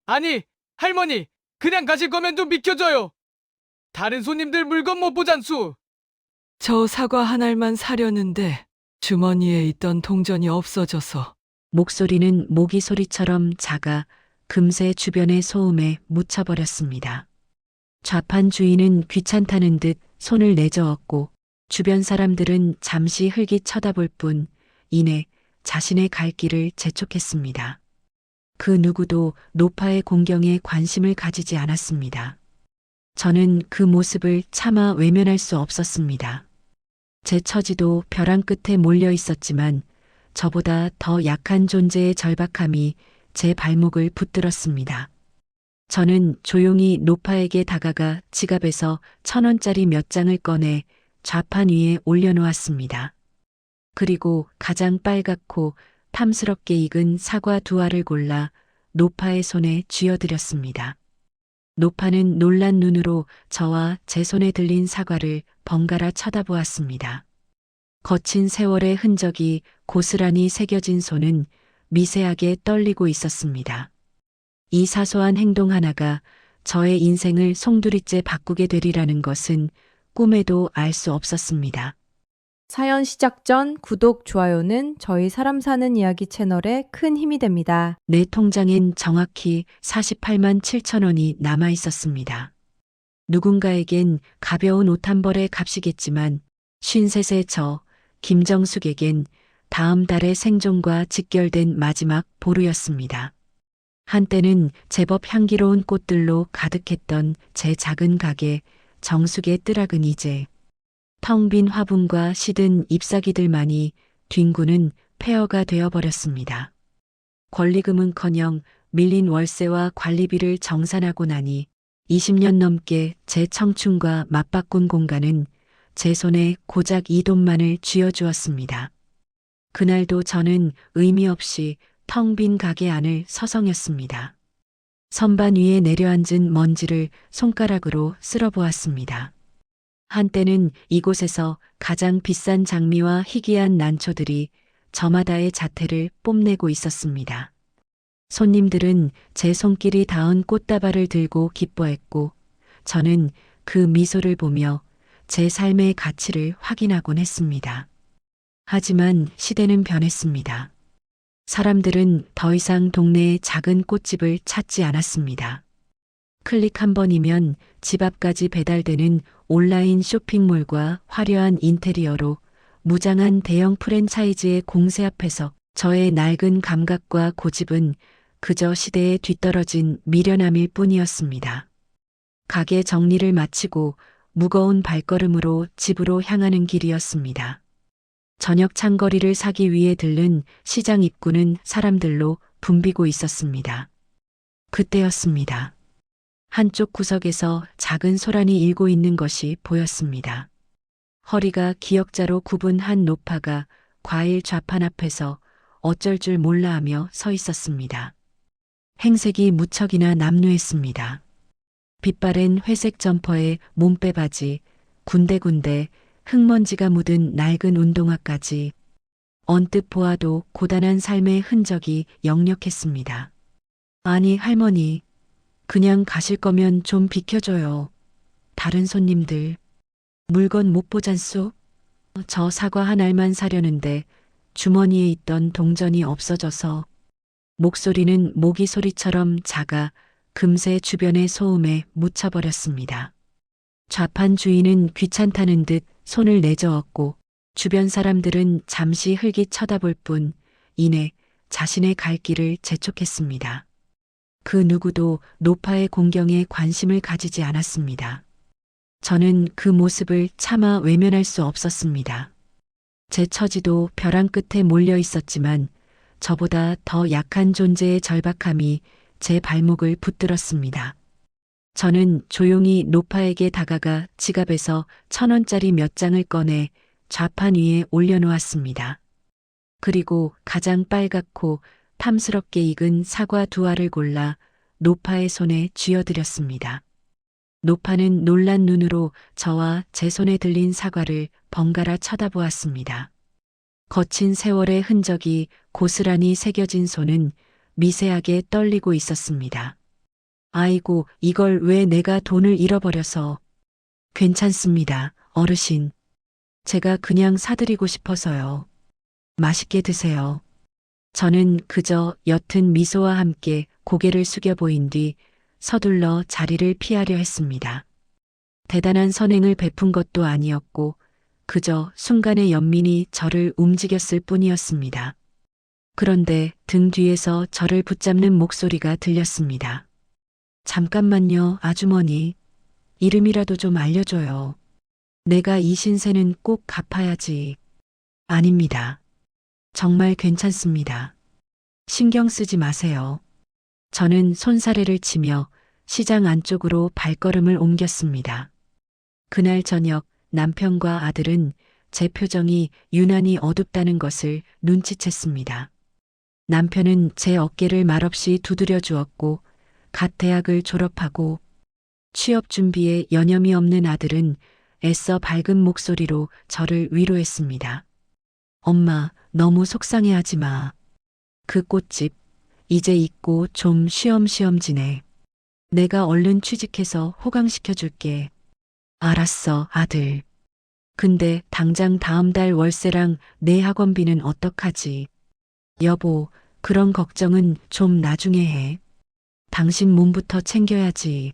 아니, 할머니, 그냥 가실 거면 좀 비켜줘요. 다른 손님들 물건 못 보잔수. 저 사과 한 알만 사려는데 주머니에 있던 동전이 없어져서. 목소리는 모기 소리처럼 작아 금세 주변의 소음에 묻혀버렸습니다. 좌판 주인은 귀찮다는 듯 손을 내저었고 주변 사람들은 잠시 흘깃 쳐다볼 뿐 이내 자신의 갈 길을 재촉했습니다. 그 누구도 노파의 공경에 관심을 가지지 않았습니다. 저는 그 모습을 차마 외면할 수 없었습니다. 제 처지도 벼랑 끝에 몰려 있었지만 저보다 더 약한 존재의 절박함이 제 발목을 붙들었습니다. 저는 조용히 노파에게 다가가 지갑에서 1,000원짜리 몇 장을 꺼내 좌판 위에 올려놓았습니다. 그리고 가장 빨갛고 탐스럽게 익은 사과 2알을 골라 노파의 손에 쥐어드렸습니다. 노파는 놀란 눈으로 저와 제 손에 들린 사과를 번갈아 쳐다보았습니다. 거친 세월의 흔적이 고스란히 새겨진 손은 미세하게 떨리고 있었습니다. 이 사소한 행동 하나가 저의 인생을 송두리째 바꾸게 되리라는 것은 꿈에도 알 수 없었습니다. 사연 시작 전 구독, 좋아요는 저희 사람 사는 이야기 채널에 큰 힘이 됩니다. 내 통장엔 정확히 48만 7천 원이 남아 있었습니다. 누군가에겐 가벼운 옷 한 벌의 값이겠지만 53세 저 김정숙에겐 다음 달의 생존과 직결된 마지막 보루였습니다. 한때는 제법 향기로운 꽃들로 가득했던 제 작은 가게 정숙의 뜨락은 이제 텅 빈 화분과 시든 잎사귀들만이 뒹구는 폐허가 되어버렸습니다. 권리금은커녕 밀린 월세와 관리비를 정산하고 나니 20년 넘게 제 청춘과 맞바꾼 공간은 제 손에 고작 이 돈만을 쥐어주었습니다. 그날도 저는 의미 없이 텅 빈 가게 안을 서성였습니다. 선반 위에 내려앉은 먼지를 손가락으로 쓸어보았습니다. 한때는 이곳에서 가장 비싼 장미와 희귀한 난초들이 저마다의 자태를 뽐내고 있었습니다. 손님들은 제 손길이 닿은 꽃다발을 들고 기뻐했고 저는 그 미소를 보며 제 삶의 가치를 확인하곤 했습니다. 하지만 시대는 변했습니다. 사람들은 더 이상 동네의 작은 꽃집을 찾지 않았습니다. 클릭 한 번이면 집 앞까지 배달되는 온라인 쇼핑몰과 화려한 인테리어로 무장한 대형 프랜차이즈의 공세 앞에서 저의 낡은 감각과 고집은 그저 시대에 뒤떨어진 미련함일 뿐이었습니다. 가게 정리를 마치고 무거운 발걸음으로 집으로 향하는 길이었습니다. 저녁 창거리를 사기 위해 들른 시장 입구는 사람들로 붐비고 있었습니다. 그때였습니다. 한쪽 구석에서 작은 소란이 일고 있는 것이 보였습니다. 허리가 기역자로 굽은 한 노파가 과일 좌판 앞에서 어쩔 줄 몰라 하며 서 있었습니다. 행색이 무척이나 남루했습니다. 빛바랜 회색 점퍼에 몸빼 바지, 군데군데 흙먼지가 묻은 낡은 운동화까지 언뜻 보아도 고단한 삶의 흔적이 역력했습니다. 아니 할머니, 그냥 가실 거면 좀 비켜줘요. 다른 손님들 물건 못 보잔소? 저 사과 한 알만 사려는데 주머니에 있던 동전이 없어져서. 목소리는 모기 소리처럼 작아 금세 주변의 소음에 묻혀버렸습니다. 좌판 주인은 귀찮다는 듯 손을 내저었고 주변 사람들은 잠시 흘깃 쳐다볼 뿐 이내 자신의 갈 길을 재촉했습니다. 그 누구도 노파의 공경에 관심을 가지지 않았습니다. 저는 그 모습을 차마 외면할 수 없었습니다. 제 처지도 벼랑 끝에 몰려 있었지만 저보다 더 약한 존재의 절박함이 제 발목을 붙들었습니다. 저는 조용히 노파에게 다가가 지갑에서 1,000원짜리 몇 장을 꺼내 좌판 위에 올려놓았습니다. 그리고 가장 빨갛고 탐스럽게 익은 사과 2알을 골라 노파의 손에 쥐어드렸습니다. 노파는 놀란 눈으로 저와 제 손에 들린 사과를 번갈아 쳐다보았습니다. 거친 세월의 흔적이 고스란히 새겨진 손은 미세하게 떨리고 있었습니다. 아이고, 이걸 왜 내가 돈을 잃어버려서. 괜찮습니다, 어르신. 제가 그냥 사드리고 싶어서요. 맛있게 드세요. 저는 그저 옅은 미소와 함께 고개를 숙여 보인 뒤 서둘러 자리를 피하려 했습니다. 대단한 선행을 베푼 것도 아니었고 그저 순간의 연민이 저를 움직였을 뿐이었습니다. 그런데 등 뒤에서 저를 붙잡는 목소리가 들렸습니다. 잠깐만요, 아주머니. 이름이라도 좀 알려줘요. 내가 이 신세는 꼭 갚아야지. 아닙니다. 정말 괜찮습니다. 신경 쓰지 마세요. 저는 손사래를 치며 시장 안쪽으로 발걸음을 옮겼습니다. 그날 저녁 남편과 아들은 제 표정이 유난히 어둡다는 것을 눈치챘습니다. 남편은 제 어깨를 말없이 두드려 주었고 갓 대학을 졸업하고 취업 준비에 여념이 없는 아들은 애써 밝은 목소리로 저를 위로했습니다. 엄마, 너무 속상해하지 마. 그 꽃집, 이제 잊고 좀 쉬엄쉬엄 지내. 내가 얼른 취직해서 호강시켜줄게. 알았어, 아들. 근데 당장 다음 달 월세랑 내 학원비는 어떡하지? 여보, 그런 걱정은 좀 나중에 해. 당신 몸부터 챙겨야지.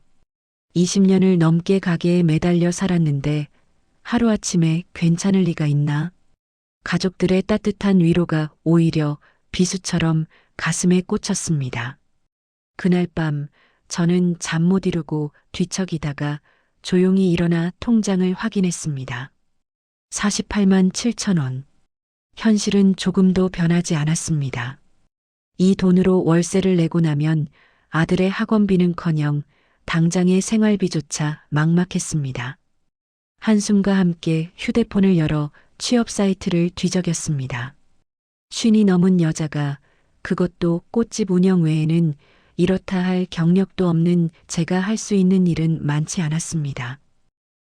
20년을 넘게 가게에 매달려 살았는데 하루아침에 괜찮을 리가 있나? 가족들의 따뜻한 위로가 오히려 비수처럼 가슴에 꽂혔습니다. 그날 밤 저는 잠 못 이루고 뒤척이다가 조용히 일어나 통장을 확인했습니다. 48만 7천 원. 현실은 조금도 변하지 않았습니다. 이 돈으로 월세를 내고 나면 아들의 학원비는커녕 당장의 생활비조차 막막했습니다. 한숨과 함께 휴대폰을 열어 취업 사이트를 뒤적였습니다. 50이 넘은 여자가, 그것도 꽃집 운영 외에는 이렇다 할 경력도 없는 제가 할 수 있는 일은 많지 않았습니다.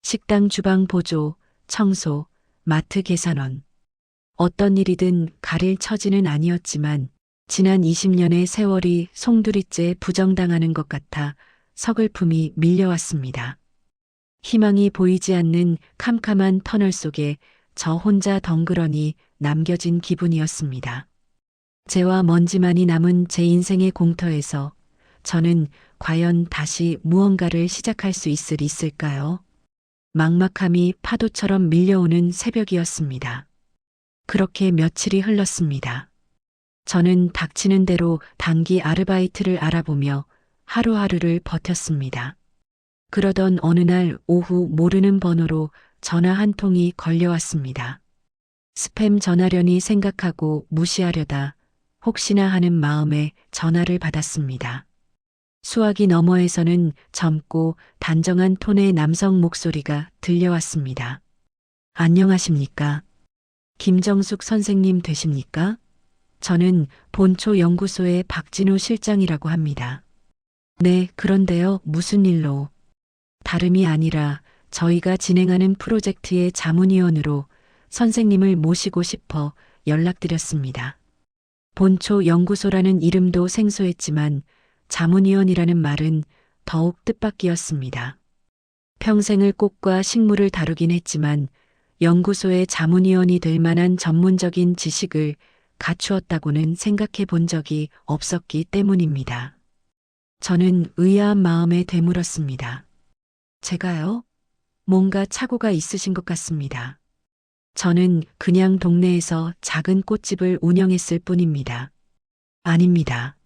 식당 주방 보조, 청소, 마트 계산원. 어떤 일이든 가릴 처지는 아니었지만 지난 20년의 세월이 송두리째 부정당하는 것 같아 서글픔이 밀려왔습니다. 희망이 보이지 않는 캄캄한 터널 속에 저 혼자 덩그러니 남겨진 기분이었습니다. 재와 먼지만이 남은 제 인생의 공터에서 저는 과연 다시 무언가를 시작할 수 있을까요? 막막함이 파도처럼 밀려오는 새벽이었습니다. 그렇게 며칠이 흘렀습니다. 저는 닥치는 대로 단기 아르바이트를 알아보며 하루하루를 버텼습니다. 그러던 어느 날 오후 모르는 번호로 전화 한 통이 걸려왔습니다. 스팸 전화려니 생각하고 무시하려다 혹시나 하는 마음에 전화를 받았습니다. 수화기 너머에서는 젊고 단정한 톤의 남성 목소리가 들려왔습니다. 안녕하십니까? 김정숙 선생님 되십니까? 저는 본초 연구소의 박진우 실장이라고 합니다. 네, 그런데요, 무슨 일로? 다름이 아니라 저희가 진행하는 프로젝트의 자문위원으로 선생님을 모시고 싶어 연락드렸습니다. 본초 연구소라는 이름도 생소했지만 자문위원이라는 말은 더욱 뜻밖이었습니다. 평생을 꽃과 식물을 다루긴 했지만 연구소의 자문위원이 될 만한 전문적인 지식을 갖추었다고는 생각해 본 적이 없었기 때문입니다. 저는 의아한 마음에 되물었습니다. 제가요? 뭔가 착오가 있으신 것 같습니다. 저는 그냥 동네에서 작은 꽃집을 운영했을 뿐입니다. 아닙니다.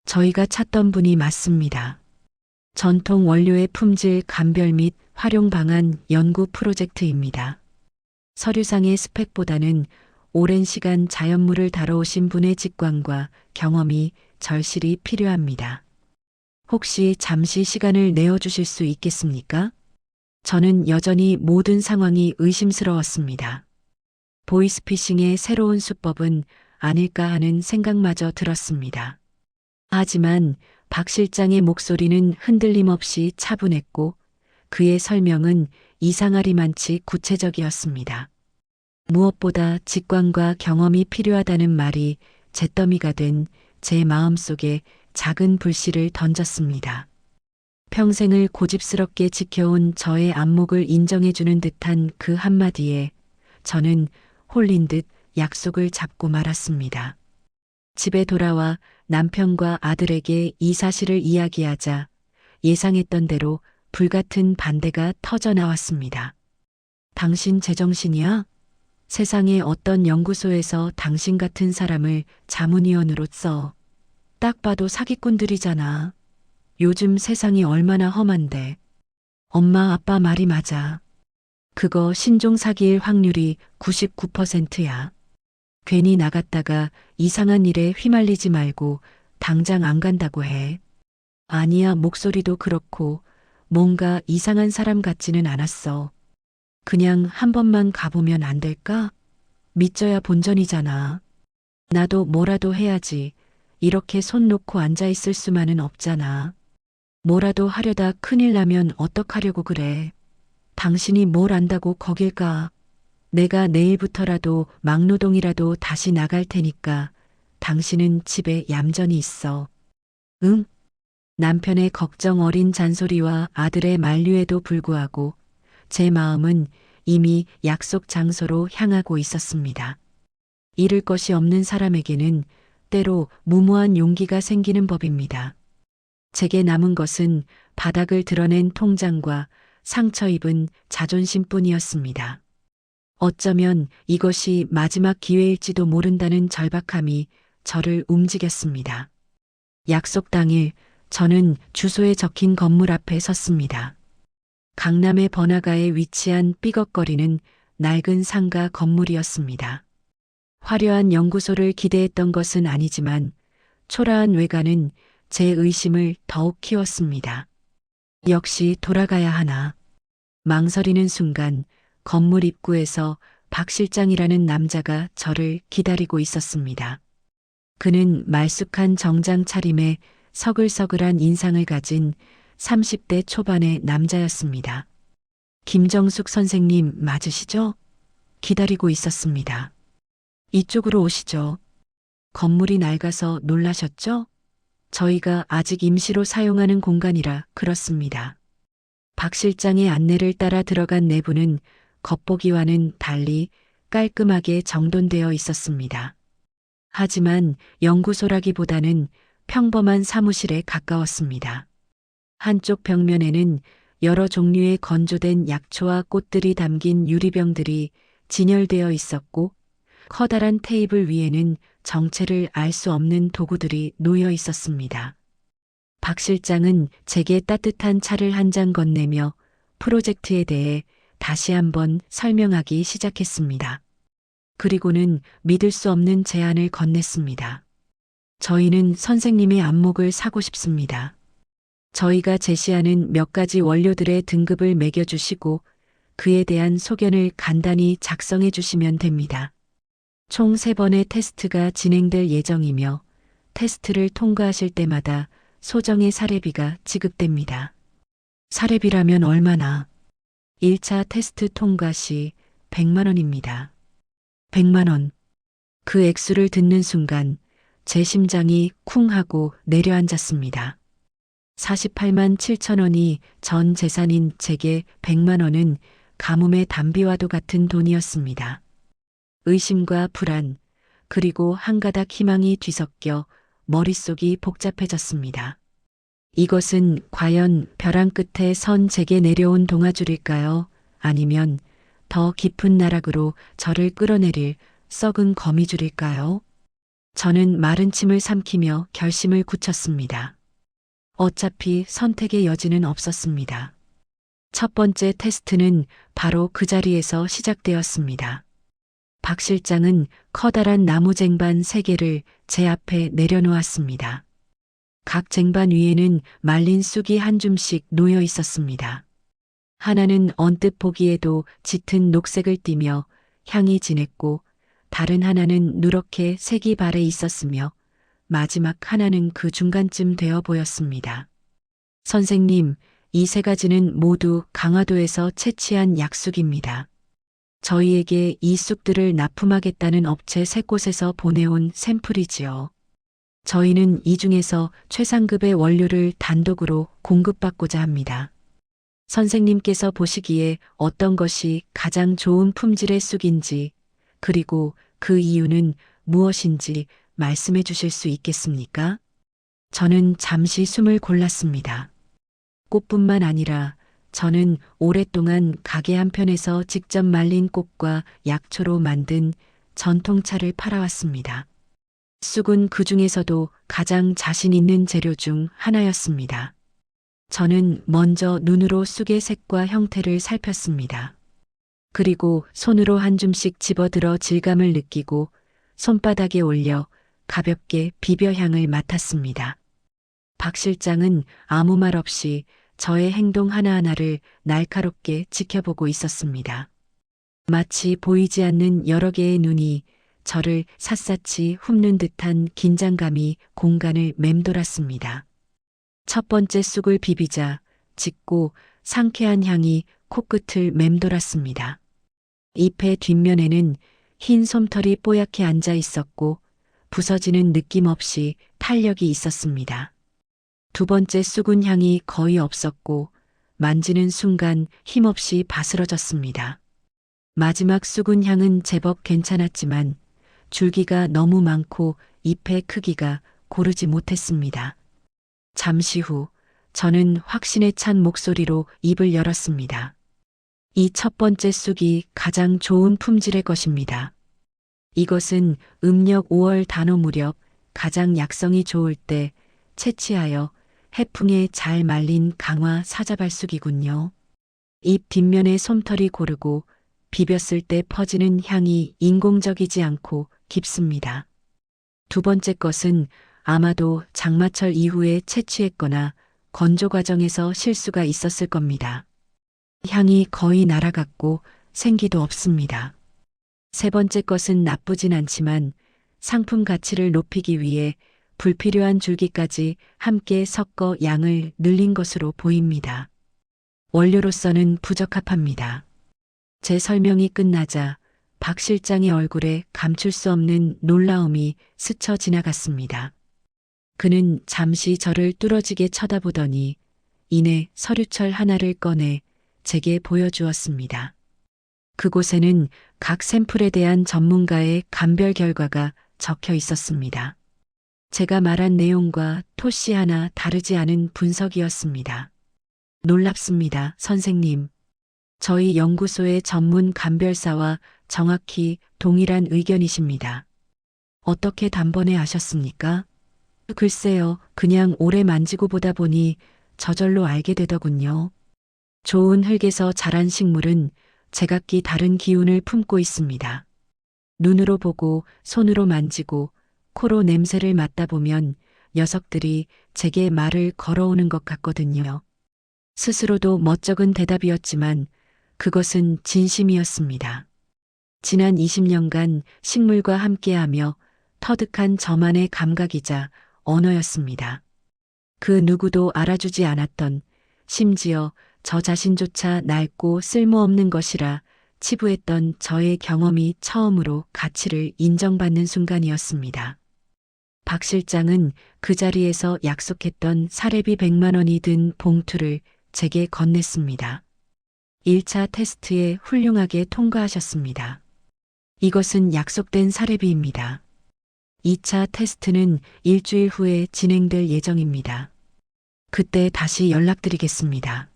저희가 찾던 분이 맞습니다. 전통 원료의 품질 감별 및 활용 방안 연구 프로젝트입니다. 서류상의 스펙보다는 오랜 시간 자연물을 다뤄오신 분의 직관과 경험이 절실히 필요합니다. 혹시 잠시 시간을 내어주실 수 있겠습니까? 저는 여전히 모든 상황이 의심스러웠습니다. 보이스피싱의 새로운 수법은 아닐까 하는 생각마저 들었습니다. 하지만 박 실장의 목소리는 흔들림 없이 차분했고 그의 설명은 이상하리만치 구체적이었습니다. 무엇보다 직관과 경험이 필요하다는 말이 잿더미가 된 제 마음속에 작은 불씨를 던졌습니다. 평생을 고집스럽게 지켜온 저의 안목을 인정해주는 듯한 그 한마디에 저는 홀린 듯 약속을 잡고 말았습니다. 집에 돌아와 남편과 아들에게 이 사실을 이야기하자 예상했던 대로 불같은 반대가 터져 나왔습니다. 당신 제정신이야? 세상에 어떤 연구소에서 당신 같은 사람을 자문위원으로 써. 딱 봐도 사기꾼들이잖아. 요즘 세상이 얼마나 험한데. 엄마 아빠 말이 맞아. 그거 신종 사기일 확률이 99%야. 괜히 나갔다가 이상한 일에 휘말리지 말고 당장 안 간다고 해. 아니야, 목소리도 그렇고 뭔가 이상한 사람 같지는 않았어. 그냥 한 번만 가보면 안 될까? 믿져야 본전이잖아. 나도 뭐라도 해야지. 이렇게 손 놓고 앉아있을 수만은 없잖아. 뭐라도 하려다 큰일 나면 어떡하려고 그래. 당신이 뭘 안다고 거길 가. 내가 내일부터라도 막노동이라도 다시 나갈 테니까 당신은 집에 얌전히 있어. 응? 남편의 걱정 어린 잔소리와 아들의 만류에도 불구하고 제 마음은 이미 약속 장소로 향하고 있었습니다. 잃을 것이 없는 사람에게는 때로 무모한 용기가 생기는 법입니다. 제게 남은 것은 바닥을 드러낸 통장과 상처 입은 자존심뿐이었습니다. 어쩌면 이것이 마지막 기회일지도 모른다는 절박함이 저를 움직였습니다. 약속 당일 저는 주소에 적힌 건물 앞에 섰습니다. 강남의 번화가에 위치한 삐걱거리는 낡은 상가 건물이었습니다. 화려한 연구소를 기대했던 것은 아니지만 초라한 외관은 제 의심을 더욱 키웠습니다. 역시 돌아가야 하나. 망설이는 순간 건물 입구에서 박 실장이라는 남자가 저를 기다리고 있었습니다. 그는 말쑥한 정장 차림에 서글서글한 인상을 가진 30대 초반의 남자였습니다. 김정숙 선생님 맞으시죠? 기다리고 있었습니다. 이쪽으로 오시죠. 건물이 낡아서 놀라셨죠? 저희가 아직 임시로 사용하는 공간이라 그렇습니다. 박 실장의 안내를 따라 들어간 내부는 겉보기와는 달리 깔끔하게 정돈되어 있었습니다. 하지만 연구소라기보다는 평범한 사무실에 가까웠습니다. 한쪽 벽면에는 여러 종류의 건조된 약초와 꽃들이 담긴 유리병들이 진열되어 있었고 커다란 테이블 위에는 정체를 알 수 없는 도구들이 놓여 있었습니다. 박 실장은 제게 따뜻한 차를 한 잔 건네며 프로젝트에 대해 다시 한번 설명하기 시작했습니다. 그리고는 믿을 수 없는 제안을 건넸습니다. 저희는 선생님의 안목을 사고 싶습니다. 저희가 제시하는 몇 가지 원료들의 등급을 매겨주시고 그에 대한 소견을 간단히 작성해 주시면 됩니다. 총 3번의 테스트가 진행될 예정이며 테스트를 통과하실 때마다 소정의 사례비가 지급됩니다. 사례비라면 얼마나? 1차 테스트 통과 시 100만 원입니다. 100만 원. 그 액수를 듣는 순간 제 심장이 쿵 하고 내려앉았습니다. 48만 7천 원이 전 재산인 제게 100만 원은 가뭄의 단비와도 같은 돈이었습니다. 의심과 불안, 그리고 한 가닥 희망이 뒤섞여 머릿속이 복잡해졌습니다. 이것은 과연 벼랑 끝에 선 제게 내려온 동아줄일까요? 아니면 더 깊은 나락으로 저를 끌어내릴 썩은 거미줄일까요? 저는 마른 침을 삼키며 결심을 굳혔습니다. 어차피 선택의 여지는 없었습니다. 첫 번째 테스트는 바로 그 자리에서 시작되었습니다. 박 실장은 커다란 나무 쟁반 3개를 제 앞에 내려놓았습니다. 각 쟁반 위에는 말린 쑥이 한 줌씩 놓여 있었습니다. 하나는 언뜻 보기에도 짙은 녹색을 띠며 향이 진했고 다른 하나는 누렇게 색이 발해 있었으며 마지막 하나는 그 중간쯤 되어 보였습니다. 선생님, 이 3가지는 모두 강화도에서 채취한 약쑥입니다. 저희에게 이 쑥들을 납품하겠다는 업체 3곳에서 보내온 샘플이지요. 저희는 이 중에서 최상급의 원료를 단독으로 공급받고자 합니다. 선생님께서 보시기에 어떤 것이 가장 좋은 품질의 쑥인지, 그리고 그 이유는 무엇인지 말씀해 주실 수 있겠습니까? 저는 잠시 숨을 골랐습니다. 꽃뿐만 아니라 저는 오랫동안 가게 한편에서 직접 말린 꽃과 약초로 만든 전통차를 팔아왔습니다. 쑥은 그 중에서도 가장 자신 있는 재료 중 하나였습니다. 저는 먼저 눈으로 쑥의 색과 형태를 살폈습니다. 그리고 손으로 한 줌씩 집어들어 질감을 느끼고 손바닥에 올려 가볍게 비벼 향을 맡았습니다. 박 실장은 아무 말 없이 저의 행동 하나하나를 날카롭게 지켜보고 있었습니다. 마치 보이지 않는 여러 개의 눈이 저를 샅샅이 훑는 듯한 긴장감이 공간을 맴돌았습니다. 첫 번째 쑥을 비비자 짙고 상쾌한 향이 코끝을 맴돌았습니다. 잎의 뒷면에는 흰 솜털이 뽀얗게 앉아 있었고 부서지는 느낌 없이 탄력이 있었습니다. 두 번째 쑥은 향이 거의 없었고 만지는 순간 힘없이 바스러졌습니다. 마지막 쑥은 향은 제법 괜찮았지만 줄기가 너무 많고 잎의 크기가 고르지 못했습니다. 잠시 후 저는 확신에 찬 목소리로 입을 열었습니다. 이 첫 번째 쑥이 가장 좋은 품질의 것입니다. 이것은 음력 5월 단오 무렵 가장 약성이 좋을 때 채취하여 해풍에 잘 말린 강화 사자발쑥이군요. 잎 뒷면의 솜털이 고르고 비볐을 때 퍼지는 향이 인공적이지 않고 깊습니다. 두 번째 것은 아마도 장마철 이후에 채취했거나 건조 과정에서 실수가 있었을 겁니다. 향이 거의 날아갔고 생기도 없습니다. 세 번째 것은 나쁘진 않지만 상품 가치를 높이기 위해 불필요한 줄기까지 함께 섞어 양을 늘린 것으로 보입니다. 원료로서는 부적합합니다. 제 설명이 끝나자 박 실장의 얼굴에 감출 수 없는 놀라움이 스쳐 지나갔습니다. 그는 잠시 저를 뚫어지게 쳐다보더니 이내 서류철 하나를 꺼내 제게 보여주었습니다. 그곳에는 각 샘플에 대한 전문가의 감별 결과가 적혀 있었습니다. 제가 말한 내용과 토씨 하나 다르지 않은 분석이었습니다. 놀랍습니다, 선생님. 저희 연구소의 전문 감별사와 정확히 동일한 의견이십니다. 어떻게 단번에 아셨습니까? 글쎄요, 그냥 오래 만지고 보다 보니 저절로 알게 되더군요. 좋은 흙에서 자란 식물은 제각기 다른 기운을 품고 있습니다. 눈으로 보고 손으로 만지고 코로 냄새를 맡다 보면 녀석들이 제게 말을 걸어오는 것 같거든요. 스스로도 멋쩍은 대답이었지만 그것은 진심이었습니다. 지난 20년간 식물과 함께하며 터득한 저만의 감각이자 언어였습니다. 그 누구도 알아주지 않았던, 심지어 저 자신조차 낡고 쓸모없는 것이라 치부했던 저의 경험이 처음으로 가치를 인정받는 순간이었습니다. 박 실장은 그 자리에서 약속했던 사례비 100만 원이 든 봉투를 제게 건넸습니다. 1차 테스트에 훌륭하게 통과하셨습니다. 이것은 약속된 사례비입니다. 2차 테스트는 일주일 후에 진행될 예정입니다. 그때 다시 연락드리겠습니다.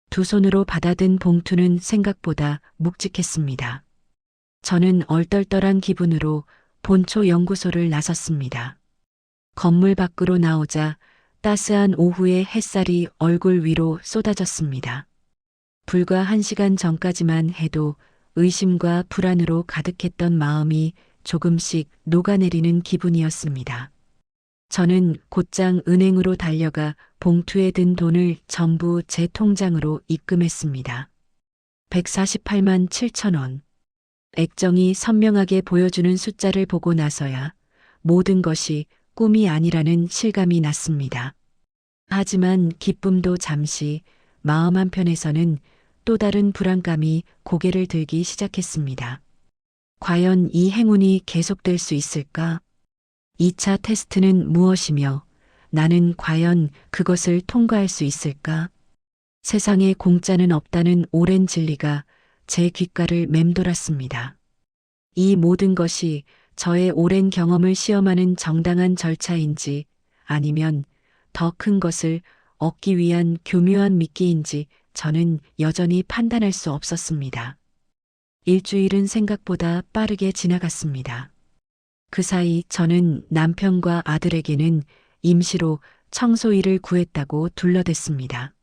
두 손으로 받아든 봉투는 생각보다 묵직했습니다. 저는 얼떨떨한 기분으로 본초 연구소를 나섰습니다. 건물 밖으로 나오자 따스한 오후의 햇살이 얼굴 위로 쏟아졌습니다. 불과 1시간 전까지만 해도 의심과 불안으로 가득했던 마음이 조금씩 녹아내리는 기분이었습니다. 저는 곧장 은행으로 달려가 봉투에 든 돈을 전부 제 통장으로 입금했습니다. 148만 7천 원. 액정이 선명하게 보여주는 숫자를 보고 나서야 모든 것이 꿈이 아니라는 실감이 났습니다. 하지만 기쁨도 잠시, 마음 한편에서는 또 다른 불안감이 고개를 들기 시작했습니다. 과연 이 행운이 계속될 수 있을까? 2차 테스트는 무엇이며 나는 과연 그것을 통과할 수 있을까? 세상에 공짜는 없다는 오랜 진리가 제 귓가를 맴돌았습니다. 이 모든 것이 저의 오랜 경험을 시험하는 정당한 절차인지 아니면 더 큰 것을 얻기 위한 교묘한 미끼인지 저는 여전히 판단할 수 없었습니다. 일주일은 생각보다 빠르게 지나갔습니다. 그 사이 저는 남편과 아들에게는 임시로 청소 일을 구했다고 둘러댔습니다.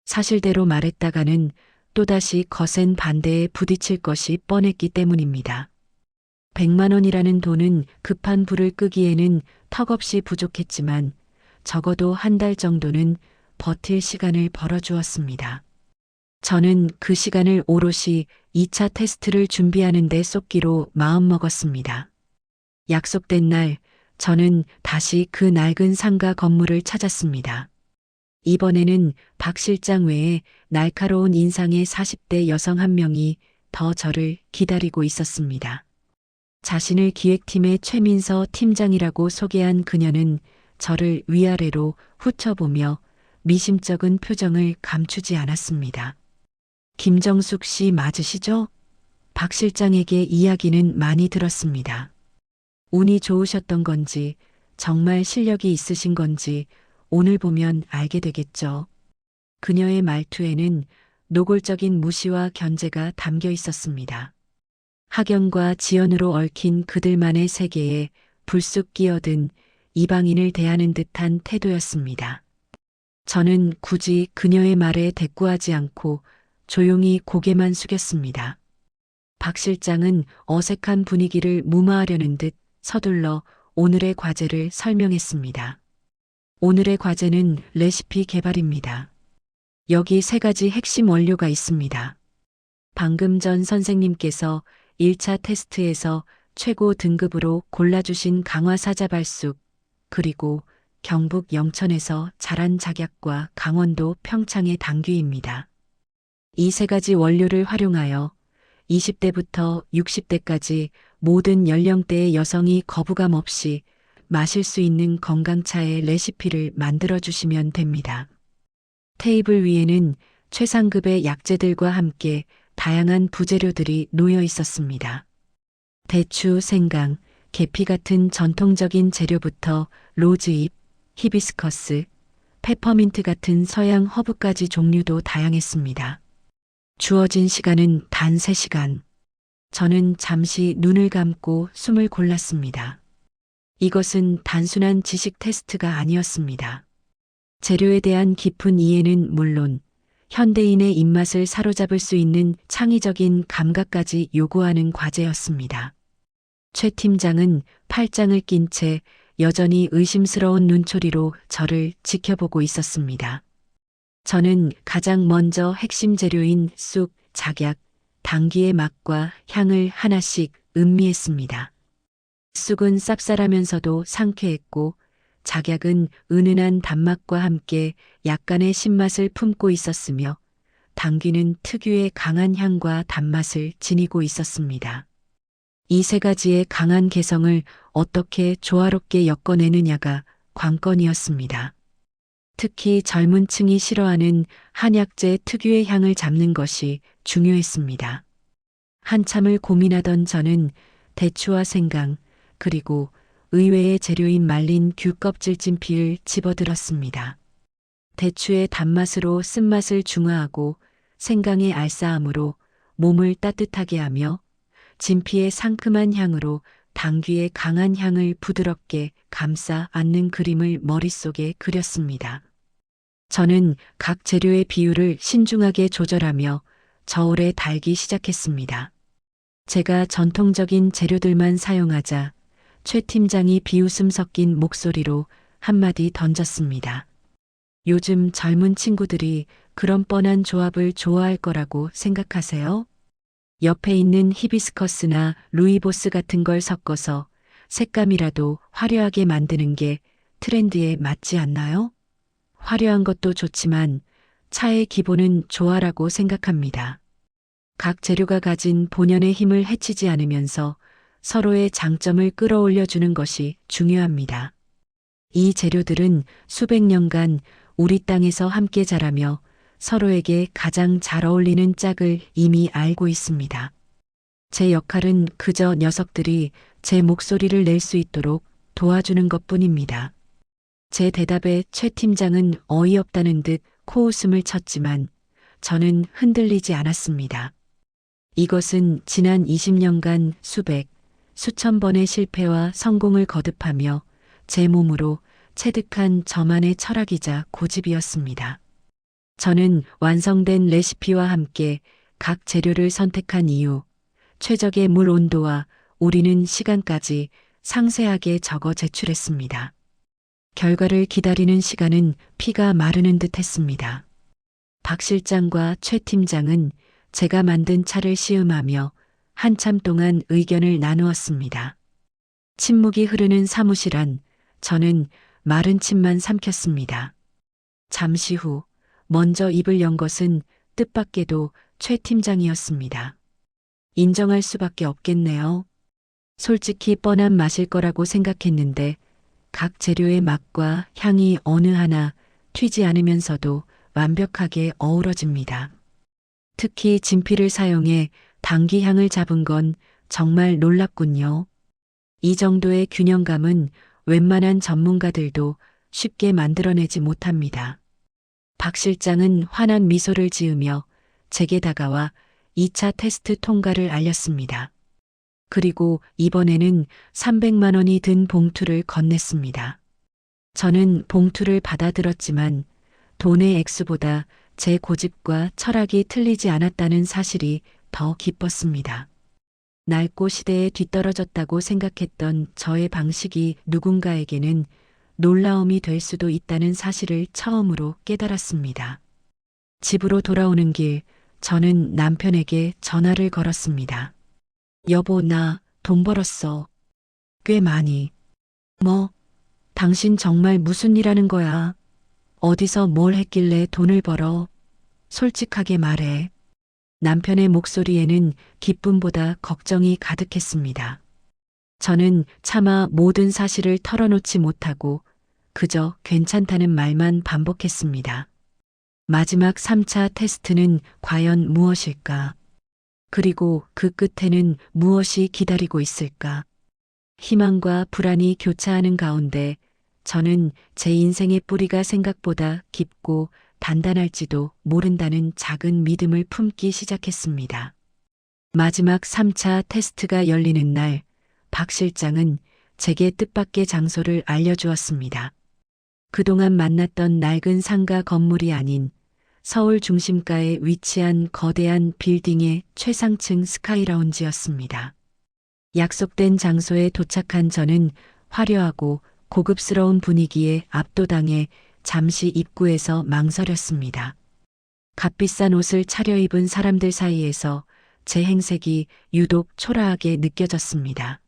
사실대로 말했다가는 또다시 거센 반대에 부딪힐 것이 뻔했기 때문입니다. 100만 원이라는 돈은 급한 불을 끄기에는 턱없이 부족했지만 적어도 한 달 정도는 버틸 시간을 벌어주었습니다. 저는 그 시간을 오롯이 2차 테스트를 준비하는 데 쏟기로 마음먹었습니다. 약속된 날, 저는 다시 그 낡은 상가 건물을 찾았습니다. 이번에는 박 실장 외에 날카로운 인상의 40대 여성 한 명이 더 저를 기다리고 있었습니다. 자신을 기획팀의 최민서 팀장이라고 소개한 그녀는 저를 위아래로 훑어보며 미심쩍은 표정을 감추지 않았습니다. 김정숙 씨 맞으시죠? 박 실장에게 이야기는 많이 들었습니다. 운이 좋으셨던 건지 정말 실력이 있으신 건지 오늘 보면 알게 되겠죠. 그녀의 말투에는 노골적인 무시와 견제가 담겨 있었습니다. 학연과 지연으로 얽힌 그들만의 세계에 불쑥 끼어든 이방인을 대하는 듯한 태도였습니다. 저는 굳이 그녀의 말에 대꾸하지 않고 조용히 고개만 숙였습니다. 박 실장은 어색한 분위기를 무마하려는 듯 서둘러 오늘의 과제를 설명했습니다. 오늘의 과제는 레시피 개발입니다. 여기 3가지 핵심 원료가 있습니다. 방금 전 선생님께서 1차 테스트에서 최고 등급으로 골라주신 강화 사자발쑥, 그리고 경북 영천에서 자란 작약과 강원도 평창의 당귀입니다. 이 3가지 원료를 활용하여 20대부터 60대까지 모든 연령대의 여성이 거부감 없이 마실 수 있는 건강차의 레시피를 만들어주시면 됩니다. 테이블 위에는 최상급의 약재들과 함께 다양한 부재료들이 놓여 있었습니다. 대추, 생강, 계피 같은 전통적인 재료부터 로즈잎, 히비스커스, 페퍼민트 같은 서양 허브까지 종류도 다양했습니다. 주어진 시간은 단 3시간. 저는 잠시 눈을 감고 숨을 골랐습니다. 이것은 단순한 지식 테스트가 아니었습니다. 재료에 대한 깊은 이해는 물론 현대인의 입맛을 사로잡을 수 있는 창의적인 감각까지 요구하는 과제였습니다. 최 팀장은 팔짱을 낀 채 여전히 의심스러운 눈초리로 저를 지켜보고 있었습니다. 저는 가장 먼저 핵심 재료인 쑥, 작약, 당귀의 맛과 향을 하나씩 음미했습니다. 쑥은 쌉쌀하면서도 상쾌했고 작약은 은은한 단맛과 함께 약간의 신맛을 품고 있었으며 당귀는 특유의 강한 향과 단맛을 지니고 있었습니다. 이 3가지의 강한 개성을 어떻게 조화롭게 엮어내느냐가 관건이었습니다. 특히 젊은 층이 싫어하는 한약재 특유의 향을 잡는 것이 중요했습니다. 한참을 고민하던 저는 대추와 생강, 그리고 의외의 재료인 말린 귤 껍질 찜피를 집어들었습니다. 대추의 단맛으로 쓴맛을 중화하고 생강의 알싸함으로 몸을 따뜻하게 하며 진피의 상큼한 향으로 당귀의 강한 향을 부드럽게 감싸 안는 그림을 머릿속에 그렸습니다. 저는 각 재료의 비율을 신중하게 조절하며 저울에 달기 시작했습니다. 제가 전통적인 재료들만 사용하자 최 팀장이 비웃음 섞인 목소리로 한마디 던졌습니다. 요즘 젊은 친구들이 그런 뻔한 조합을 좋아할 거라고 생각하세요? 옆에 있는 히비스커스나 루이보스 같은 걸 섞어서 색감이라도 화려하게 만드는 게 트렌드에 맞지 않나요? 화려한 것도 좋지만 차의 기본은 조화라고 생각합니다. 각 재료가 가진 본연의 힘을 해치지 않으면서 서로의 장점을 끌어올려 주는 것이 중요합니다. 이 재료들은 수백 년간 우리 땅에서 함께 자라며 서로에게 가장 잘 어울리는 짝을 이미 알고 있습니다. 제 역할은 그저 녀석들이 제 목소리를 낼 수 있도록 도와주는 것뿐입니다. 제 대답에 최 팀장은 어이없다는 듯 코웃음을 쳤지만 저는 흔들리지 않았습니다. 이것은 지난 20년간 수천 번의 실패와 성공을 거듭하며 제 몸으로 체득한 저만의 철학이자 고집이었습니다. 저는 완성된 레시피와 함께 각 재료를 선택한 이후 최적의 물 온도와 우리는 시간까지 상세하게 적어 제출했습니다. 결과를 기다리는 시간은 피가 마르는 듯 했습니다. 박 실장과 최 팀장은 제가 만든 차를 시음하며 한참 동안 의견을 나누었습니다. 침묵이 흐르는 사무실 안 저는 마른 침만 삼켰습니다. 잠시 후 먼저 입을 연 것은 뜻밖에도 최 팀장이었습니다. 인정할 수밖에 없겠네요. 솔직히 뻔한 맛일 거라고 생각했는데 각 재료의 맛과 향이 어느 하나 튀지 않으면서도 완벽하게 어우러집니다. 특히 진피를 사용해 당귀 향을 잡은 건 정말 놀랍군요. 이 정도의 균형감은 웬만한 전문가들도 쉽게 만들어내지 못합니다. 박 실장은 환한 미소를 지으며 제게 다가와 2차 테스트 통과를 알렸습니다. 그리고 이번에는 300만 원이 든 봉투를 건넸습니다. 저는 봉투를 받아들었지만 돈의 액수보다 제 고집과 철학이 틀리지 않았다는 사실이 더 기뻤습니다. 낡고 시대에 뒤떨어졌다고 생각했던 저의 방식이 누군가에게는 놀라움이 될 수도 있다는 사실을 처음으로 깨달았습니다. 집으로 돌아오는 길, 저는 남편에게 전화를 걸었습니다. 여보, 나 돈 벌었어. 꽤 많이. 뭐? 당신 정말 무슨 일 하는 거야? 어디서 뭘 했길래 돈을 벌어? 솔직하게 말해. 남편의 목소리에는 기쁨보다 걱정이 가득했습니다. 저는 차마 모든 사실을 털어놓지 못하고 그저 괜찮다는 말만 반복했습니다. 마지막 3차 테스트는 과연 무엇일까? 그리고 그 끝에는 무엇이 기다리고 있을까? 희망과 불안이 교차하는 가운데 저는 제 인생의 뿌리가 생각보다 깊고 단단할지도 모른다는 작은 믿음을 품기 시작했습니다. 마지막 3차 테스트가 열리는 날, 박 실장은 제게 뜻밖의 장소를 알려주었습니다. 그동안 만났던 낡은 상가 건물이 아닌 서울 중심가에 위치한 거대한 빌딩의 최상층 스카이라운지였습니다. 약속된 장소에 도착한 저는 화려하고 고급스러운 분위기에 압도당해 잠시 입구에서 망설였습니다. 값비싼 옷을 차려입은 사람들 사이에서 제 행색이 유독 초라하게 느껴졌습니다.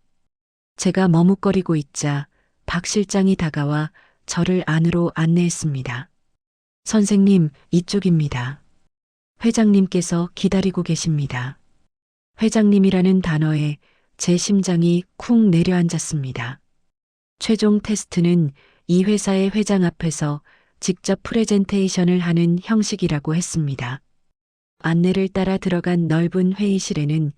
제가 머뭇거리고 있자 박 실장이 다가와 저를 안으로 안내했습니다. 선생님, 이쪽입니다. 회장님께서 기다리고 계십니다. 회장님이라는 단어에 제 심장이 쿵 내려앉았습니다. 최종 테스트는 이 회사의 회장 앞에서 직접 프레젠테이션을 하는 형식이라고 했습니다. 안내를 따라 들어간 넓은 회의실에는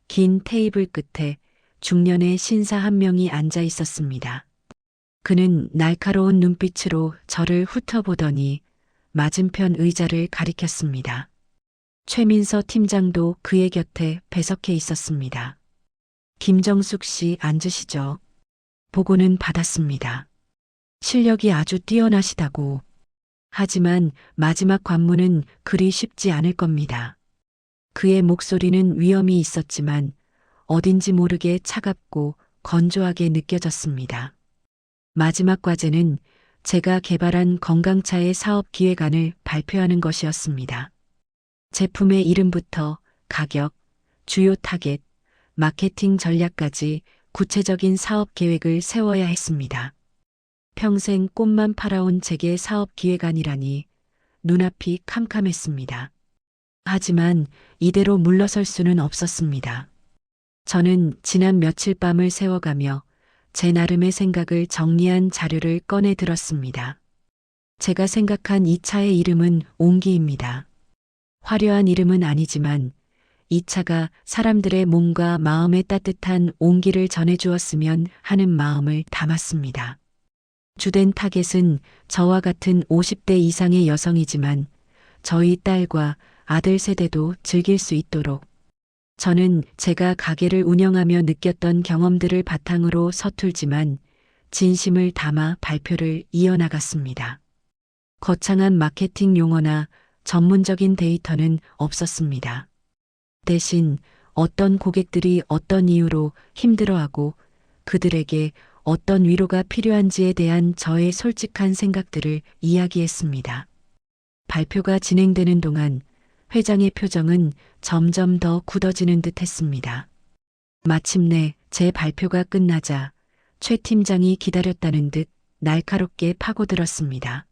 긴 테이블 끝에 중년의 신사 한 명이 앉아 있었습니다. 그는 날카로운 눈빛으로 저를 훑어보더니 맞은편 의자를 가리켰습니다. 최민서 팀장도 그의 곁에 배석해 있었습니다. 김정숙 씨 앉으시죠. 보고는 받았습니다. 실력이 아주 뛰어나시다고. 하지만 마지막 관문은 그리 쉽지 않을 겁니다. 그의 목소리는 위험이 있었지만 어딘지 모르게 차갑고 건조하게 느껴졌습니다. 마지막 과제는 제가 개발한 건강차의 사업 기획안을 발표하는 것이었습니다. 제품의 이름부터 가격, 주요 타겟, 마케팅 전략까지 구체적인 사업 계획을 세워야 했습니다. 평생 꽃만 팔아온 제게 사업 기획안이라니 눈앞이 캄캄했습니다. 하지만 이대로 물러설 수는 없었습니다. 저는 지난 며칠 밤을 새워가며 제 나름의 생각을 정리한 자료를 꺼내 들었습니다. 제가 생각한 이 차의 이름은 옹기입니다. 화려한 이름은 아니지만 이 차가 사람들의 몸과 마음에 따뜻한 온기를 전해주었으면 하는 마음을 담았습니다. 주된 타겟은 저와 같은 50대 이상의 여성이지만 저희 딸과 아들 세대도 즐길 수 있도록 저는 제가 가게를 운영하며 느꼈던 경험들을 바탕으로 서툴지만 진심을 담아 발표를 이어나갔습니다. 거창한 마케팅 용어나 전문적인 데이터는 없었습니다. 대신 어떤 고객들이 어떤 이유로 힘들어하고 그들에게 어떤 위로가 필요한지에 대한 저의 솔직한 생각들을 이야기했습니다. 발표가 진행되는 동안 회장의 표정은 점점 더 굳어지는 듯 했습니다. 마침내 제 발표가 끝나자 최 팀장이 기다렸다는 듯 날카롭게 파고들었습니다.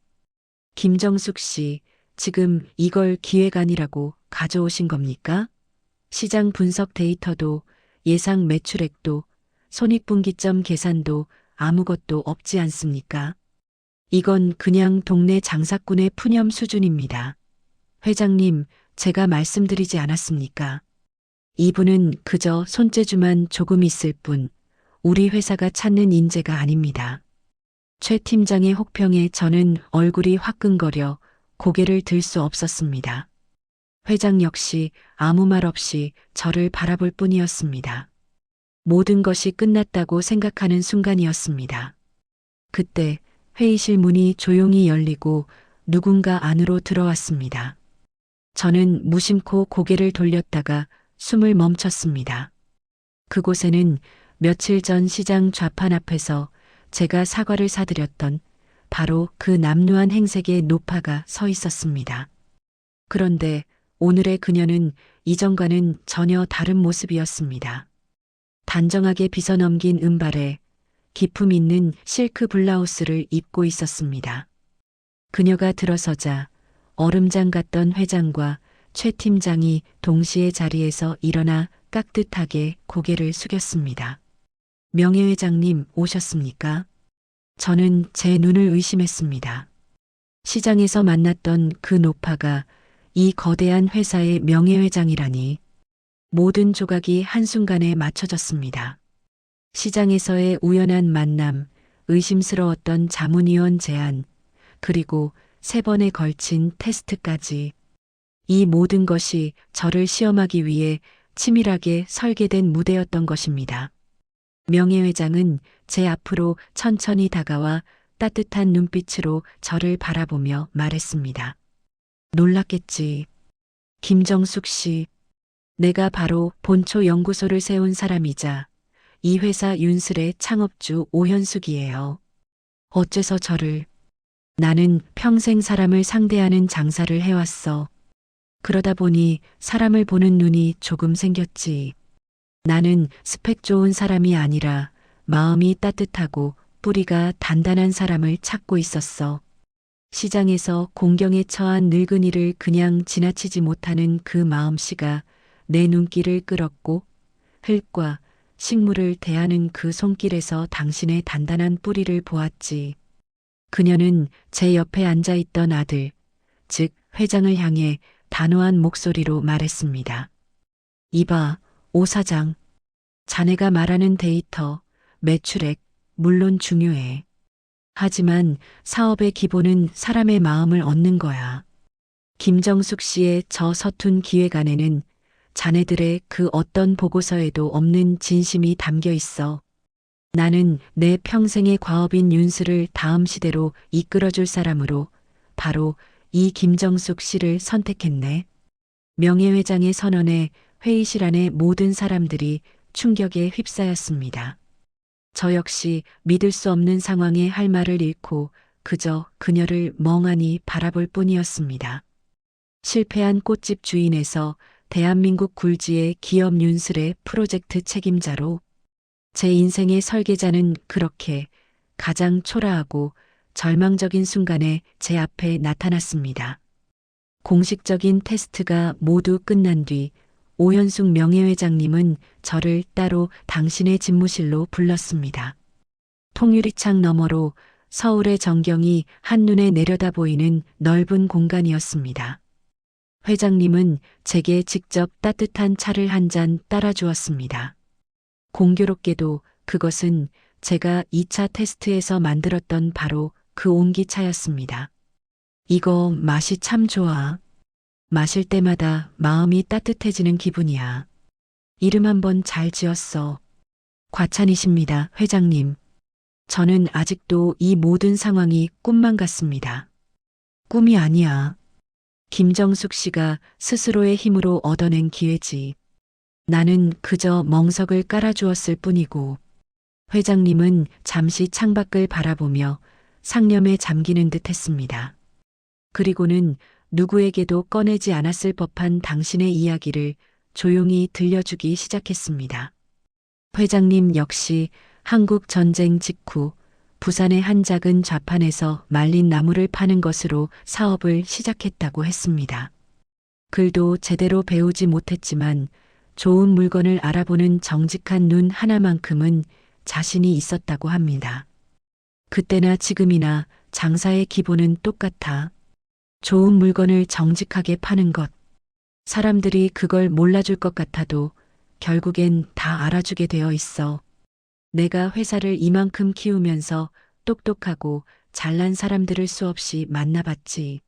김정숙 씨, 지금 이걸 기획안이라고 가져오신 겁니까? 시장 분석 데이터도 예상 매출액도 손익분기점 계산도 아무것도 없지 않습니까? 이건 그냥 동네 장사꾼의 푸념 수준입니다. 회장님, 제가 말씀드리지 않았습니까? 이분은 그저 손재주만 조금 있을 뿐 우리 회사가 찾는 인재가 아닙니다. 최 팀장의 혹평에 저는 얼굴이 화끈거려 고개를 들 수 없었습니다. 회장 역시 아무 말 없이 저를 바라볼 뿐이었습니다. 모든 것이 끝났다고 생각하는 순간이었습니다. 그때 회의실 문이 조용히 열리고 누군가 안으로 들어왔습니다. 저는 무심코 고개를 돌렸다가 숨을 멈췄습니다. 그곳에는 며칠 전 시장 좌판 앞에서 제가 사과를 사드렸던 바로 그 남루한 행색의 노파가 서 있었습니다. 그런데 오늘의 그녀는 이전과는 전혀 다른 모습이었습니다. 단정하게 빗어넘긴 은발에 기품 있는 실크 블라우스를 입고 있었습니다. 그녀가 들어서자 얼음장 같던 회장과 최 팀장이 동시에 자리에서 일어나 깍듯하게 고개를 숙였습니다. 명예회장님 오셨습니까? 저는 제 눈을 의심했습니다. 시장에서 만났던 그 노파가 이 거대한 회사의 명예회장이라니 모든 조각이 한순간에 맞춰졌습니다. 시장에서의 우연한 만남, 의심스러웠던 자문위원 제안, 그리고 3번에 걸친 테스트까지 이 모든 것이 저를 시험하기 위해 치밀하게 설계된 무대였던 것입니다. 명예회장은 제 앞으로 천천히 다가와 따뜻한 눈빛으로 저를 바라보며 말했습니다. 놀랐겠지. 김정숙 씨, 내가 바로 본초 연구소를 세운 사람이자 이 회사 윤슬의 창업주 오현숙이에요. 어째서 저를... 나는 평생 사람을 상대하는 장사를 해왔어. 그러다 보니 사람을 보는 눈이 조금 생겼지. 나는 스펙 좋은 사람이 아니라 마음이 따뜻하고 뿌리가 단단한 사람을 찾고 있었어. 시장에서 공경에 처한 늙은이를 그냥 지나치지 못하는 그 마음씨가 내 눈길을 끌었고 흙과 식물을 대하는 그 손길에서 당신의 단단한 뿌리를 보았지. 그녀는 제 옆에 앉아있던 아들, 즉 회장을 향해 단호한 목소리로 말했습니다. 이봐, 오 사장. 자네가 말하는 데이터, 매출액, 물론 중요해. 하지만 사업의 기본은 사람의 마음을 얻는 거야. 김정숙 씨의 저 서툰 기획안에는 자네들의 그 어떤 보고서에도 없는 진심이 담겨 있어. 나는 내 평생의 과업인 윤슬을 다음 시대로 이끌어줄 사람으로 바로 이 김정숙 씨를 선택했네. 명예회장의 선언에 회의실 안의 모든 사람들이 충격에 휩싸였습니다. 저 역시 믿을 수 없는 상황에 할 말을 잃고 그저 그녀를 멍하니 바라볼 뿐이었습니다. 실패한 꽃집 주인에서 대한민국 굴지의 기업 윤슬의 프로젝트 책임자로 제 인생의 설계자는 그렇게 가장 초라하고 절망적인 순간에 제 앞에 나타났습니다. 공식적인 테스트가 모두 끝난 뒤 오현숙 명예회장님은 저를 따로 당신의 집무실로 불렀습니다. 통유리창 너머로 서울의 전경이 한눈에 내려다 보이는 넓은 공간이었습니다. 회장님은 제게 직접 따뜻한 차를 한 잔 따라 주었습니다. 공교롭게도 그것은 제가 2차 테스트에서 만들었던 바로 그 온기차였습니다. 이거 맛이 참 좋아. 마실 때마다 마음이 따뜻해지는 기분이야. 이름 한번 잘 지었어. 과찬이십니다, 회장님. 저는 아직도 이 모든 상황이 꿈만 같습니다. 꿈이 아니야. 김정숙 씨가 스스로의 힘으로 얻어낸 기회지. 나는 그저 멍석을 깔아주었을 뿐이고, 회장님은 잠시 창밖을 바라보며 상념에 잠기는 듯 했습니다. 그리고는 누구에게도 꺼내지 않았을 법한 당신의 이야기를 조용히 들려주기 시작했습니다. 회장님 역시 한국 전쟁 직후 부산의 한 작은 좌판에서 말린 나무를 파는 것으로 사업을 시작했다고 했습니다. 글도 제대로 배우지 못했지만 좋은 물건을 알아보는 정직한 눈 하나만큼은 자신이 있었다고 합니다. 그때나 지금이나 장사의 기본은 똑같아. 좋은 물건을 정직하게 파는 것. 사람들이 그걸 몰라줄 것 같아도 결국엔 다 알아주게 되어 있어. 내가 회사를 이만큼 키우면서 똑똑하고 잘난 사람들을 수없이 만나봤지.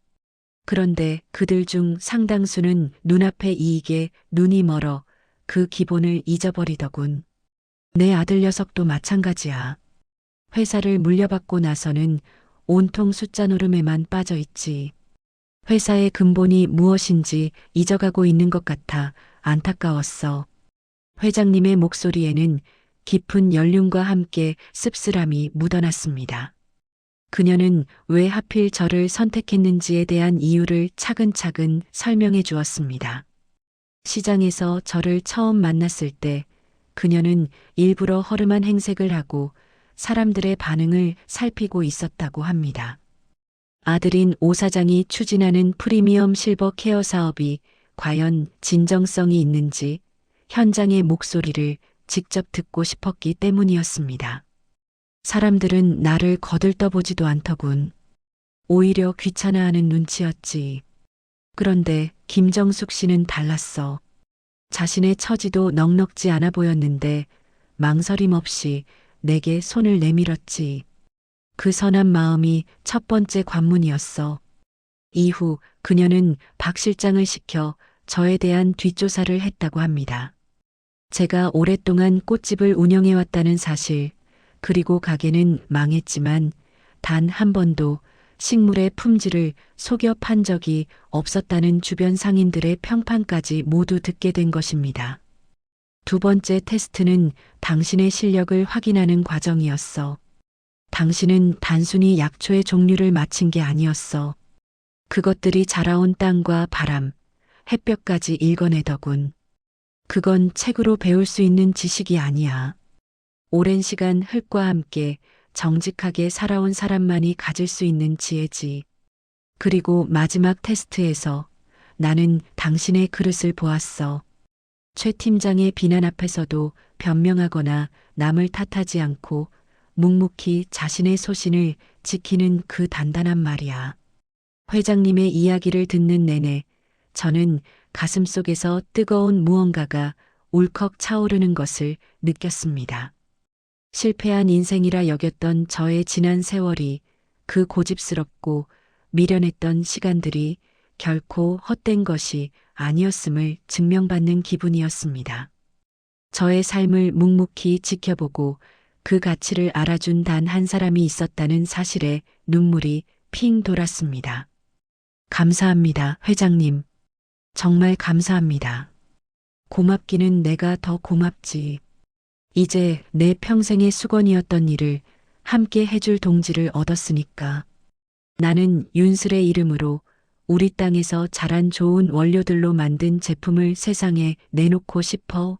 그런데 그들 중 상당수는 눈앞의 이익에 눈이 멀어 그 기본을 잊어버리더군. 내 아들 녀석도 마찬가지야. 회사를 물려받고 나서는 온통 숫자 노름에만 빠져 있지. 회사의 근본이 무엇인지 잊어가고 있는 것 같아 안타까웠어. 회장님의 목소리에는 깊은 연륜과 함께 씁쓸함이 묻어났습니다. 그녀는 왜 하필 저를 선택했는지에 대한 이유를 차근차근 설명해 주었습니다. 시장에서 저를 처음 만났을 때 그녀는 일부러 허름한 행색을 하고 사람들의 반응을 살피고 있었다고 합니다. 아들인 오 사장이 추진하는 프리미엄 실버 케어 사업이 과연 진정성이 있는지 현장의 목소리를 직접 듣고 싶었기 때문이었습니다. 사람들은 나를 거들떠보지도 않더군. 오히려 귀찮아하는 눈치였지. 그런데 김정숙 씨는 달랐어. 자신의 처지도 넉넉지 않아 보였는데 망설임 없이 내게 손을 내밀었지. 그 선한 마음이 첫 번째 관문이었어. 이후 그녀는 박 실장을 시켜 저에 대한 뒷조사를 했다고 합니다. 제가 오랫동안 꽃집을 운영해왔다는 사실, 그리고 가게는 망했지만 단 한 번도 식물의 품질을 속여 판 적이 없었다는 주변 상인들의 평판까지 모두 듣게 된 것입니다. 두 번째 테스트는 당신의 실력을 확인하는 과정이었어. 당신은 단순히 약초의 종류를 맞힌 게 아니었어. 그것들이 자라온 땅과 바람, 햇볕까지 읽어내더군. 그건 책으로 배울 수 있는 지식이 아니야. 오랜 시간 흙과 함께 정직하게 살아온 사람만이 가질 수 있는 지혜지. 그리고 마지막 테스트에서 나는 당신의 그릇을 보았어. 최 팀장의 비난 앞에서도 변명하거나 남을 탓하지 않고 묵묵히 자신의 소신을 지키는 그 단단한 말이야. 회장님의 이야기를 듣는 내내 저는 가슴속에서 뜨거운 무언가가 울컥 차오르는 것을 느꼈습니다. 실패한 인생이라 여겼던 저의 지난 세월이, 그 고집스럽고 미련했던 시간들이 결코 헛된 것이 아니었음을 증명받는 기분이었습니다. 저의 삶을 묵묵히 지켜보고 그 가치를 알아준 단 한 사람이 있었다는 사실에 눈물이 핑 돌았습니다. 감사합니다, 회장님. 정말 감사합니다. 고맙기는 내가 더 고맙지. 이제 내 평생의 수건이었던 일을 함께 해줄 동지를 얻었으니까. 나는 윤슬의 이름으로 우리 땅에서 자란 좋은 원료들로 만든 제품을 세상에 내놓고 싶어.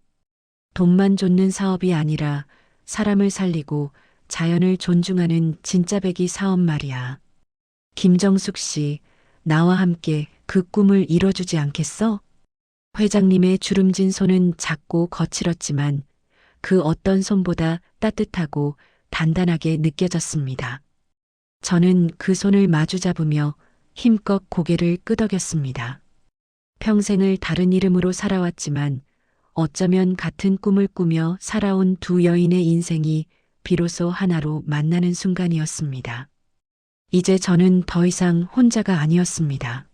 돈만 쫓는 사업이 아니라 사람을 살리고 자연을 존중하는 진짜 배기 사업 말이야. 김정숙 씨, 나와 함께 그 꿈을 이뤄주지 않겠어? 회장님의 주름진 손은 작고 거칠었지만 그 어떤 손보다 따뜻하고 단단하게 느껴졌습니다. 저는 그 손을 마주 잡으며 힘껏 고개를 끄덕였습니다. 평생을 다른 이름으로 살아왔지만 어쩌면 같은 꿈을 꾸며 살아온 두 여인의 인생이 비로소 하나로 만나는 순간이었습니다. 이제 저는 더 이상 혼자가 아니었습니다.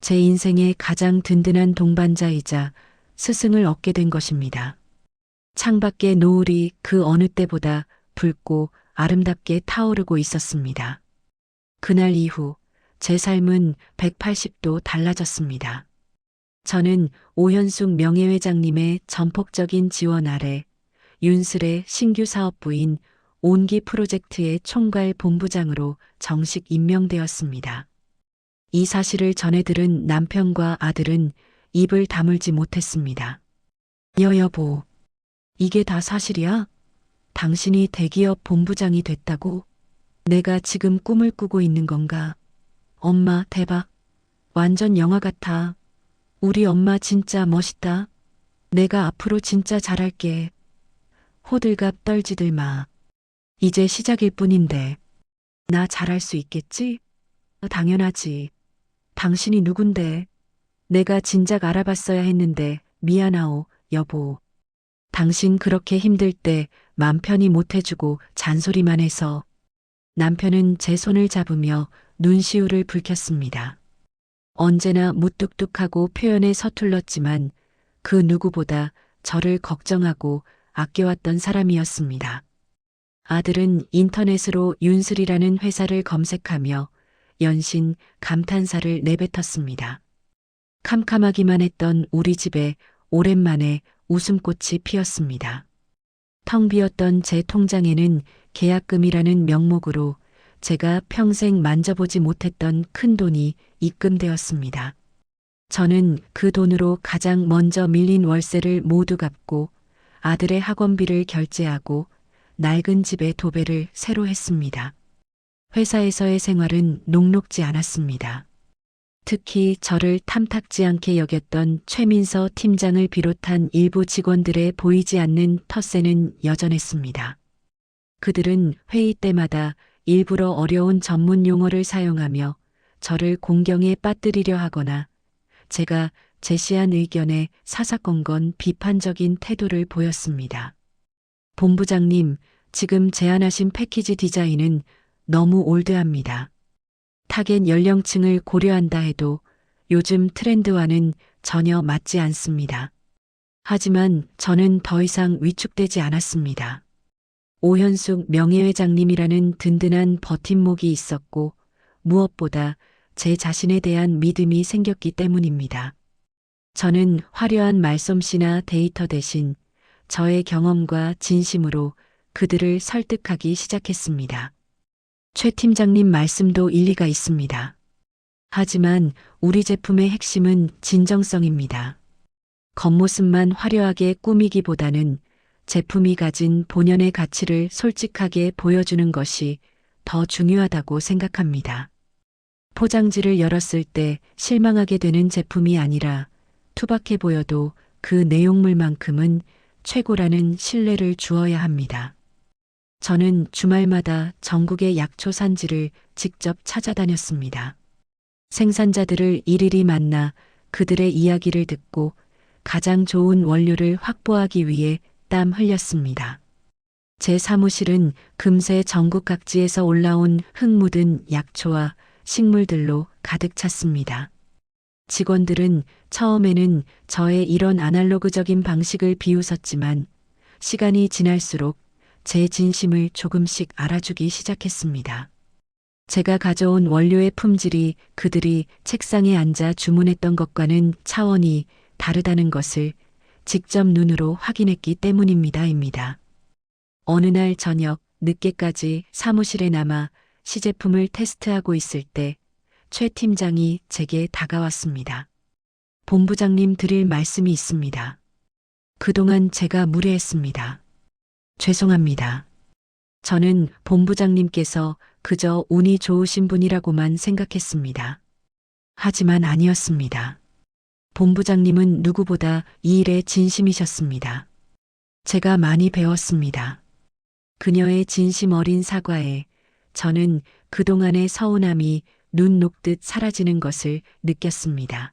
제 인생의 가장 든든한 동반자이자 스승을 얻게 된 것입니다. 창밖의 노을이 그 어느 때보다 붉고 아름답게 타오르고 있었습니다. 그날 이후 제 삶은 180도 달라졌습니다. 저는 오현숙 명예회장님의 전폭적인 지원 아래 윤슬의 신규 사업부인 온기 프로젝트의 총괄 본부장으로 정식 임명되었습니다. 이 사실을 전해 들은 남편과 아들은 입을 다물지 못했습니다. 여보, 이게 다 사실이야? 당신이 대기업 본부장이 됐다고? 내가 지금 꿈을 꾸고 있는 건가? 엄마, 대박. 완전 영화 같아. 우리 엄마 진짜 멋있다. 내가 앞으로 진짜 잘할게. 호들갑 떨지들 마. 이제 시작일 뿐인데. 나 잘할 수 있겠지? 당연하지. 당신이 누군데? 내가 진작 알아봤어야 했는데 미안하오, 여보. 당신 그렇게 힘들 때 맘 편히 못해주고 잔소리만 해서. 남편은 제 손을 잡으며 눈시울을 붉혔습니다. 언제나 무뚝뚝하고 표현에 서툴렀지만 그 누구보다 저를 걱정하고 아껴왔던 사람이었습니다. 아들은 인터넷으로 윤슬이라는 회사를 검색하며 연신 감탄사를 내뱉었습니다. 캄캄하기만 했던 우리 집에 오랜만에 웃음꽃이 피었습니다. 텅 비었던 제 통장에는 계약금이라는 명목으로 제가 평생 만져보지 못했던 큰 돈이 입금되었습니다. 저는 그 돈으로 가장 먼저 밀린 월세를 모두 갚고 아들의 학원비를 결제하고 낡은 집의 도배를 새로 했습니다. 회사에서의 생활은 녹록지 않았습니다. 특히 저를 탐탁지 않게 여겼던 최민서 팀장을 비롯한 일부 직원들의 보이지 않는 텃세는 여전했습니다. 그들은 회의 때마다 일부러 어려운 전문 용어를 사용하며 저를 공경에 빠뜨리려 하거나 제가 제시한 의견에 사사건건 비판적인 태도를 보였습니다. 본부장님, 지금 제안하신 패키지 디자인은 너무 올드합니다. 타겟 연령층을 고려한다 해도 요즘 트렌드와는 전혀 맞지 않습니다. 하지만 저는 더 이상 위축되지 않았습니다. 오현숙 명예회장님이라는 든든한 버팀목이 있었고 무엇보다 제 자신에 대한 믿음이 생겼기 때문입니다. 저는 화려한 말솜씨나 데이터 대신 저의 경험과 진심으로 그들을 설득하기 시작했습니다. 최 팀장님 말씀도 일리가 있습니다. 하지만 우리 제품의 핵심은 진정성입니다. 겉모습만 화려하게 꾸미기보다는 제품이 가진 본연의 가치를 솔직하게 보여주는 것이 더 중요하다고 생각합니다. 포장지를 열었을 때 실망하게 되는 제품이 아니라 투박해 보여도 그 내용물만큼은 최고라는 신뢰를 주어야 합니다. 저는 주말마다 전국의 약초 산지를 직접 찾아다녔습니다. 생산자들을 일일이 만나 그들의 이야기를 듣고 가장 좋은 원료를 확보하기 위해 땀 흘렸습니다. 제 사무실은 금세 전국 각지에서 올라온 흙 묻은 약초와 식물들로 가득 찼습니다. 직원들은 처음에는 저의 이런 아날로그적인 방식을 비웃었지만 시간이 지날수록 제 진심을 조금씩 알아주기 시작했습니다. 제가 가져온 원료의 품질이 그들이 책상에 앉아 주문했던 것과는 차원이 다르다는 것을 직접 눈으로 확인했기 때문입니다. 어느 날 저녁 늦게까지 사무실에 남아 시제품을 테스트하고 있을 때 최 팀장이 제게 다가왔습니다. 본부장님 드릴 말씀이 있습니다. 그동안 제가 무례했습니다. 죄송합니다. 저는 본부장님께서 그저 운이 좋으신 분이라고만 생각했습니다. 하지만 아니었습니다. 본부장님은 누구보다 이 일에 진심이셨습니다. 제가 많이 배웠습니다. 그녀의 진심 어린 사과에 저는 그동안의 서운함이 눈 녹듯 사라지는 것을 느꼈습니다.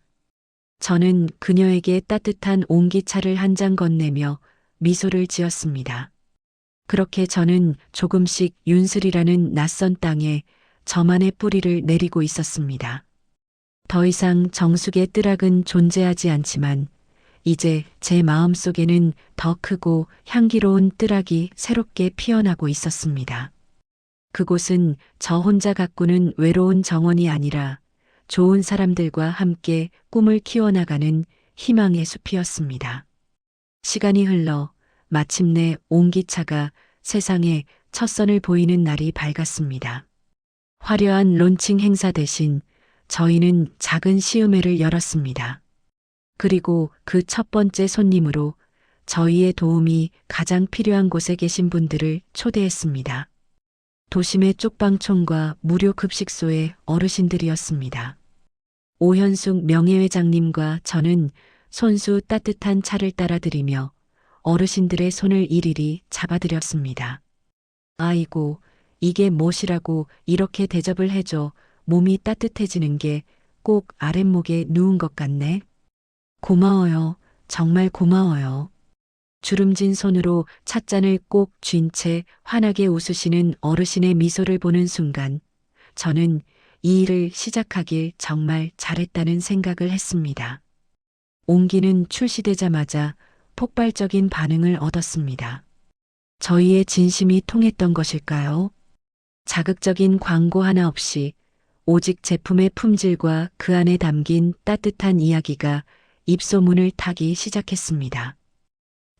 저는 그녀에게 따뜻한 옹기차를 한 잔 건네며 미소를 지었습니다. 그렇게 저는 조금씩 윤슬이라는 낯선 땅에 저만의 뿌리를 내리고 있었습니다. 더 이상 정숙의 뜨락은 존재하지 않지만 이제 제 마음속에는 더 크고 향기로운 뜨락이 새롭게 피어나고 있었습니다. 그곳은 저 혼자 가꾸는 외로운 정원이 아니라 좋은 사람들과 함께 꿈을 키워나가는 희망의 숲이었습니다. 시간이 흘러 마침내 옹기차가 세상에 첫 선을 보이는 날이 밝았습니다. 화려한 론칭 행사 대신 저희는 작은 시음회를 열었습니다. 그리고 그 첫 번째 손님으로 저희의 도움이 가장 필요한 곳에 계신 분들을 초대했습니다. 도심의 쪽방촌과 무료 급식소의 어르신들이었습니다. 오현숙 명예회장님과 저는 손수 따뜻한 차를 따라드리며 어르신들의 손을 일일이 잡아드렸습니다. 아이고, 이게 무엇이라고 이렇게 대접을 해줘. 몸이 따뜻해지는 게 꼭 아랫목에 누운 것 같네. 고마워요. 정말 고마워요. 주름진 손으로 찻잔을 꼭 쥔 채 환하게 웃으시는 어르신의 미소를 보는 순간 저는 이 일을 시작하길 정말 잘했다는 생각을 했습니다. 옹기는 출시되자마자 폭발적인 반응을 얻었습니다. 저희의 진심이 통했던 것일까요? 자극적인 광고 하나 없이 오직 제품의 품질과 그 안에 담긴 따뜻한 이야기가 입소문을 타기 시작했습니다.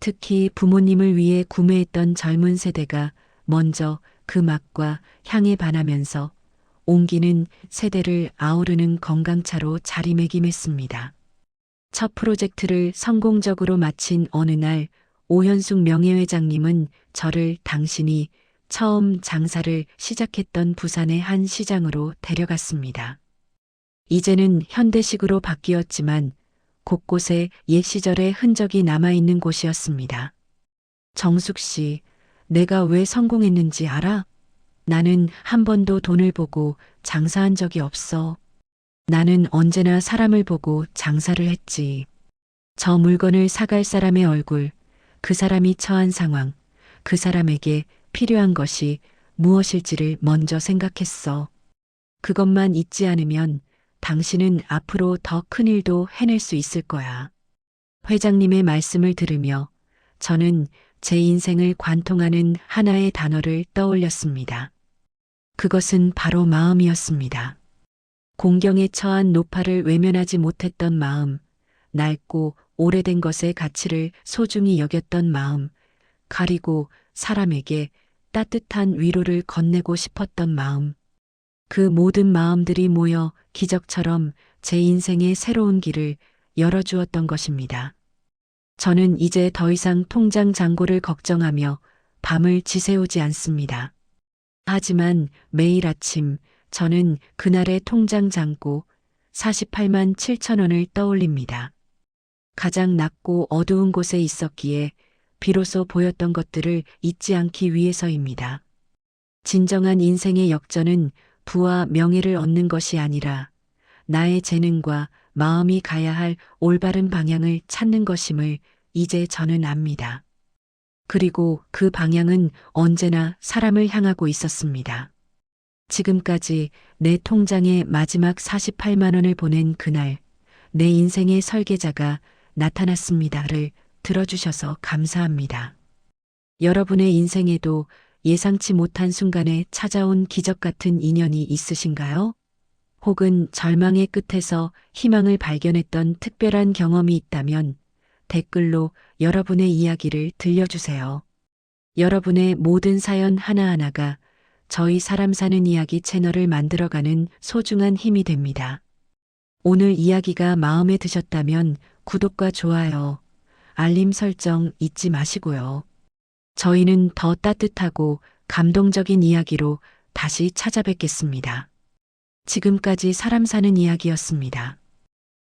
특히 부모님을 위해 구매했던 젊은 세대가 먼저 그 맛과 향에 반하면서 옹기는 세대를 아우르는 건강차로 자리매김했습니다. 첫 프로젝트를 성공적으로 마친 어느 날 오현숙 명예회장님은 저를 당신이 처음 장사를 시작했던 부산의 한 시장으로 데려갔습니다. 이제는 현대식으로 바뀌었지만 곳곳에 옛 시절의 흔적이 남아있는 곳이었습니다. 정숙 씨, 내가 왜 성공했는지 알아? 나는 한 번도 돈을 보고 장사한 적이 없어. 나는 언제나 사람을 보고 장사를 했지. 저 물건을 사갈 사람의 얼굴, 그 사람이 처한 상황, 그 사람에게 필요한 것이 무엇일지를 먼저 생각했어. 그것만 잊지 않으면 당신은 앞으로 더 큰 일도 해낼 수 있을 거야. 회장님의 말씀을 들으며 저는 제 인생을 관통하는 하나의 단어를 떠올렸습니다. 그것은 바로 마음이었습니다. 공경에 처한 노파를 외면하지 못했던 마음, 낡고 오래된 것의 가치를 소중히 여겼던 마음, 가리고 사람에게 따뜻한 위로를 건네고 싶었던 마음, 그 모든 마음들이 모여 기적처럼 제 인생의 새로운 길을 열어주었던 것입니다. 저는 이제 더 이상 통장 잔고를 걱정하며 밤을 지새우지 않습니다. 하지만 매일 아침 저는 그날의 통장 잔고 48만 7천 원을 떠올립니다. 가장 낮고 어두운 곳에 있었기에 비로소 보였던 것들을 잊지 않기 위해서입니다. 진정한 인생의 역전은 부와 명예를 얻는 것이 아니라 나의 재능과 마음이 가야 할 올바른 방향을 찾는 것임을 이제 저는 압니다. 그리고 그 방향은 언제나 사람을 향하고 있었습니다. 지금까지 내 통장에 마지막 48만 원을 보낸 그날 내 인생의 설계자가 나타났습니다를 들어주셔서 감사합니다. 여러분의 인생에도 예상치 못한 순간에 찾아온 기적 같은 인연이 있으신가요? 혹은 절망의 끝에서 희망을 발견했던 특별한 경험이 있다면 댓글로 여러분의 이야기를 들려주세요. 여러분의 모든 사연 하나하나가 저희 사람 사는 이야기 채널을 만들어가는 소중한 힘이 됩니다. 오늘 이야기가 마음에 드셨다면 구독과 좋아요, 알림 설정 잊지 마시고요. 저희는 더 따뜻하고 감동적인 이야기로 다시 찾아뵙겠습니다. 지금까지 사람 사는 이야기였습니다.